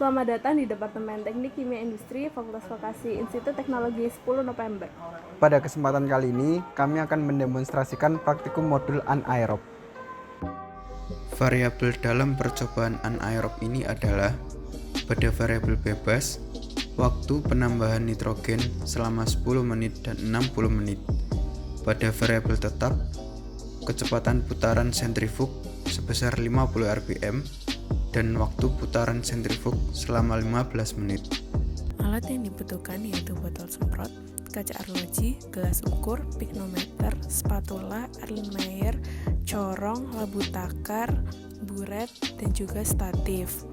Selamat datang di Departemen Teknik Kimia Industri, Fakultas Vokasi Institut Teknologi 10 November. Pada kesempatan kali ini, kami akan mendemonstrasikan praktikum modul anaerob. Variabel dalam percobaan anaerob ini adalah pada variabel bebas, waktu penambahan nitrogen selama 10 menit dan 60 menit. Pada variabel tetap, kecepatan putaran sentrifug sebesar 50 rpm dan waktu putaran sentrifug selama 15 menit. Alat yang dibutuhkan yaitu botol semprot, kaca arloji, gelas ukur, pignometer, spatula, Erlenmeyer, corong, labu takar, buret, dan juga statif.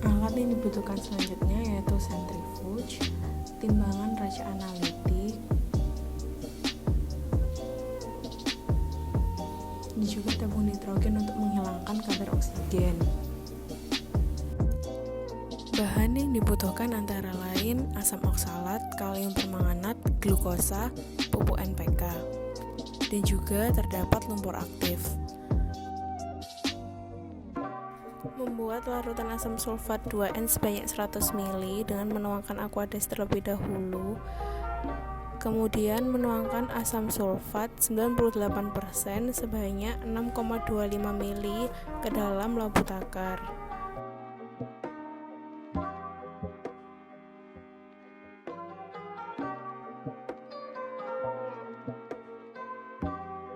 Alat yang dibutuhkan selanjutnya yaitu sentrifuge, timbangan raca analitik, dan juga tabung nitrogen untuk menghilangkan kadar oksigen. Bahan yang dibutuhkan antara lain asam oksalat, kalium permanganat, glukosa, pupuk NPK, dan juga terdapat lumpur aktif. Membuat larutan asam sulfat 2N sebanyak 100 ml dengan menuangkan aquades terlebih dahulu, kemudian menuangkan asam sulfat 98% sebanyak 6,25 ml ke dalam labu takar.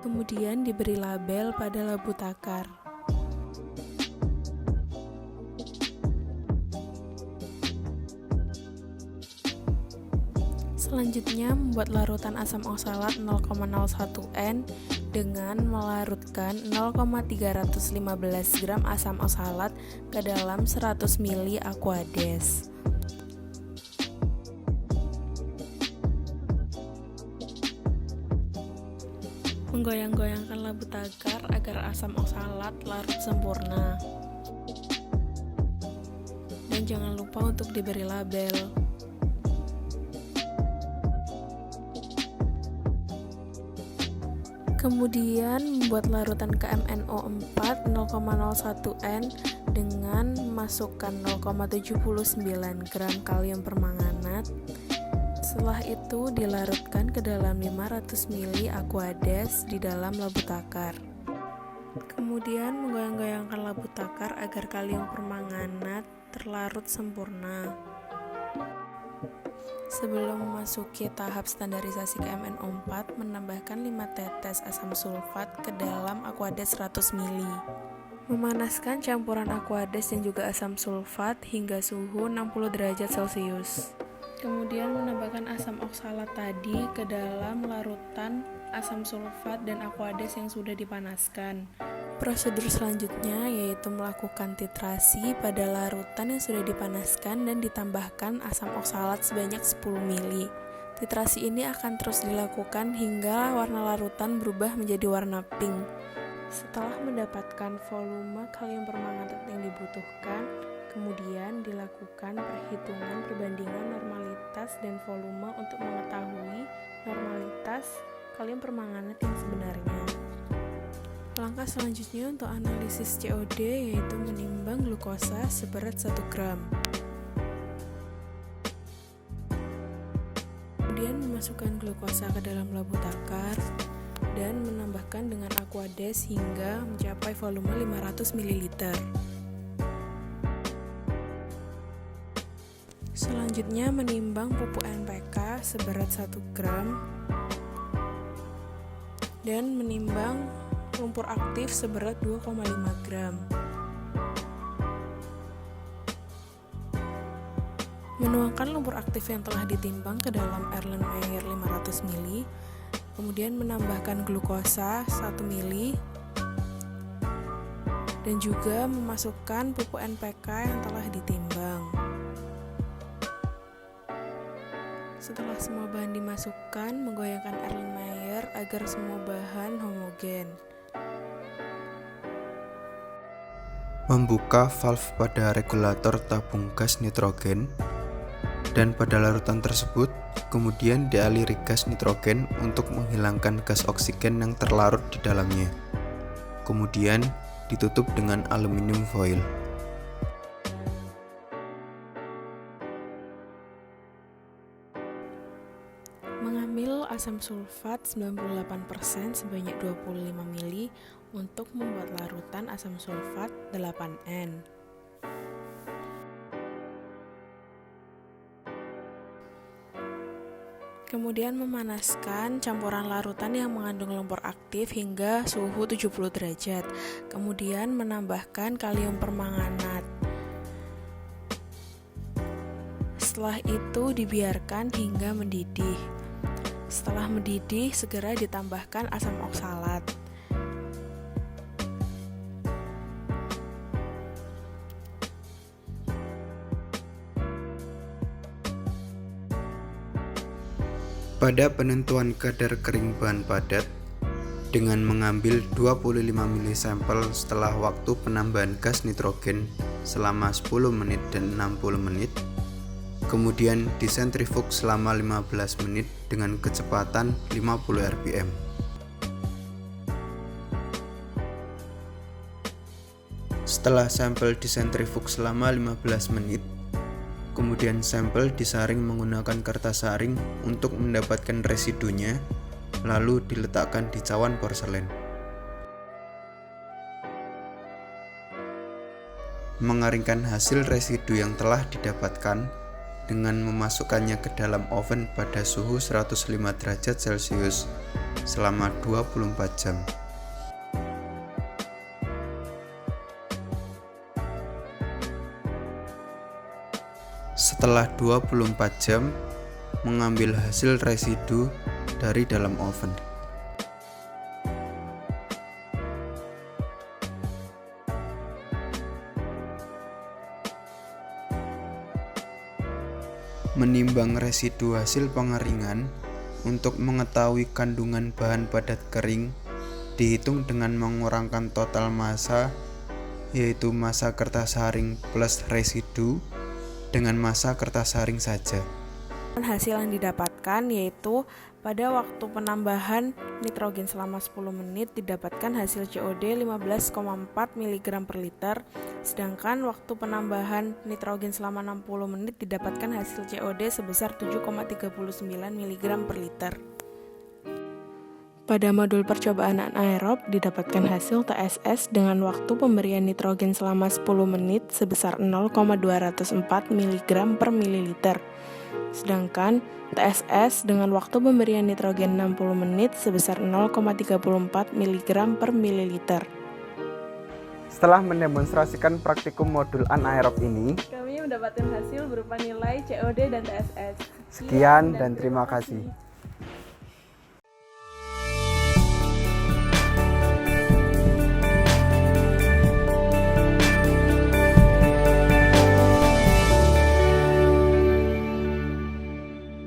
Kemudian diberi label pada labu takar. Selanjutnya membuat larutan asam oksalat 0,01N dengan melarutkan 0,315 gram asam oksalat ke dalam 100 ml aquades. Menggoyang-goyangkan labu takar agar asam oksalat larut sempurna. Dan jangan lupa untuk diberi label. Kemudian membuat larutan KMNO4 0,01N dengan memasukkan 0,79 gram kalium permanganat. Setelah itu dilarutkan ke dalam 500 ml aquades di dalam labu takar. Kemudian menggoyang-goyangkan labu takar agar kalium permanganat terlarut sempurna. Sebelum memasuki tahap standarisasi KMNO4, menambahkan 5 tetes asam sulfat ke dalam aquades 100 ml. Memanaskan campuran aquades dan juga asam sulfat hingga suhu 60 derajat Celcius. Kemudian menambahkan asam oksalat tadi ke dalam larutan asam sulfat dan aquades yang sudah dipanaskan. Prosedur selanjutnya yaitu melakukan titrasi pada larutan yang sudah dipanaskan dan ditambahkan asam oksalat sebanyak 10 ml. Titrasi ini akan terus dilakukan hingga warna larutan berubah menjadi warna pink. Setelah mendapatkan volume kalium permanganat yang dibutuhkan, kemudian dilakukan perhitungan perbandingan normalitas dan volume untuk mengetahui normalitas kalium permanganat yang sebenarnya. Langkah selanjutnya untuk analisis COD yaitu menimbang glukosa seberat 1 gram. Kemudian memasukkan glukosa ke dalam labu takar dan menambahkan dengan aquades hingga mencapai volume 500 ml. Selanjutnya menimbang pupuk NPK seberat 1 gram dan menimbang lumpur aktif seberat 2,5 gram. Menuangkan lumpur aktif yang telah ditimbang ke dalam Erlenmeyer 500 ml, kemudian menambahkan glukosa 1 ml dan juga memasukkan pupuk NPK yang telah ditimbang. Setelah semua bahan dimasukkan, menggoyangkan Erlenmeyer agar semua bahan homogen. Membuka valve pada regulator tabung gas nitrogen, dan pada larutan tersebut kemudian dialiri gas nitrogen untuk menghilangkan gas oksigen yang terlarut di dalamnya. Kemudian ditutup dengan aluminium foil. asam sulfat 98% sebanyak 25 mili untuk membuat larutan asam sulfat 8N. Kemudian memanaskan campuran larutan yang mengandung lumpur aktif hingga suhu 70 derajat. Kemudian menambahkan kalium permanganat. Setelah itu dibiarkan hingga mendidih. Setelah mendidih, segera ditambahkan asam oksalat. Pada penentuan kadar kering bahan padat, dengan mengambil 25 mili sampel setelah waktu penambahan gas nitrogen selama 10 menit dan 60 menit, kemudian disentrifug selama 15 menit dengan kecepatan 50 rpm. Setelah sampel disentrifug selama 15 menit, kemudian sampel disaring menggunakan kertas saring untuk mendapatkan residunya, lalu diletakkan di cawan porselen. Mengeringkan hasil residu yang telah didapatkan dengan memasukkannya ke dalam oven pada suhu 105 derajat Celcius selama 24 jam. Setelah 24 jam, mengambil hasil residu dari dalam oven. Menimbang residu hasil pengeringan untuk mengetahui kandungan bahan padat kering dihitung dengan mengurangkan total massa, yaitu massa kertas saring plus residu, dengan massa kertas saring saja. Hasil yang didapatkan yaitu pada waktu penambahan nitrogen selama 10 menit didapatkan hasil COD 15,4 mg per liter, sedangkan waktu penambahan nitrogen selama 60 menit didapatkan hasil COD sebesar 7,39 mg per liter. Pada modul percobaan anaerob didapatkan hasil TSS dengan waktu pemberian nitrogen selama 10 menit sebesar 0,204 mg per mililiter. Sedangkan TSS dengan waktu pemberian nitrogen 60 menit sebesar 0,34 mg per mililiter. Setelah mendemonstrasikan praktikum modul anaerob ini, Kami mendapatkan hasil berupa nilai COD dan TSS. sekian dan terima kasih.